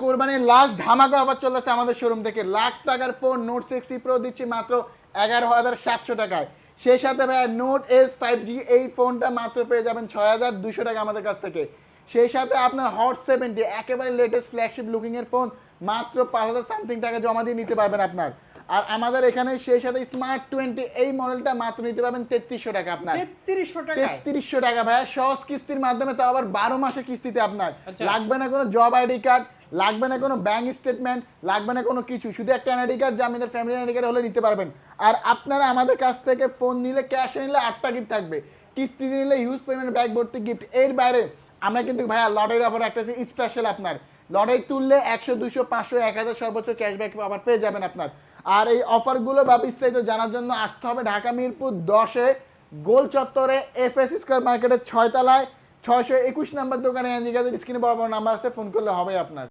কোরবানির লাস্ট ধামাকা অফার চলেছে আমাদের শোরুম থেকে, লাখ টাকার ফোন নোট 6 প্রো দিচ্ছি মাত্র 11,700 টাকায়। সেই সাথে ভাইয়া নোট S5G এই ফোনটা মাত্র পেয়ে যাবেন 6,200 টাকা আমাদের কাছ থেকে। সেই সাথে আপনার হট 70 একেবারে লেটেস্ট ফ্ল্যাগশিপ লুকিং এর ফোন মাত্র 5,000 সামথিং টাকা জমা দিয়ে নিতে পারবেন আপনার। আর আমাদের এখানে সেই সাথে স্মার্ট 20 এই মডেলটা মাত্র নিতে পারবেন 3300 টাকা আপনার। 3300 টাকা ভাইয়া, সহজ কিস্তির মাধ্যমে, তাও আবার 12 মাসের কিস্তিতে আপনার। লাগবে না কোনো জব আইডি কার্ড, লাগবে না কোনো ব্যাংক স্টেটমেন্ট, লাগবে না কোনো কিছু, শুধু একটা এনআইডি কার্ড, যা আমাদের ফ্যামিলি এনআইডি কার্ড হলে নিতে পারবেন। আর আপনারা আমাদের কাছ থেকে ফোন নিলে, ক্যাশে নিলে 8টা গিফট থাকবে, কিস্তিতে নিলে হিউজ পরিমাণে ব্যাগ ভর্তি গিফট। এর বাইরে আমরা কিন্তু ভাইয়া লটারির অফার একটা স্পেশাল, আপনার লটারি তুললে 100, 200, 500, 1000 সর্বোচ্চ ক্যাশব্যাক আবার পেয়ে যাবেন আপনার। আর এই অফারগুলো বা বিস্তারিত জানার জন্য আসতে হবে ঢাকা মিরপুর 10-এ গোল চত্বরে FS স্কয়ার মার্কেটের 6 তলায় 621 নাম্বার দোকানে। স্ক্রিনে বড় বড় নাম্বার আছে, ফোন করলে হবে আপনার।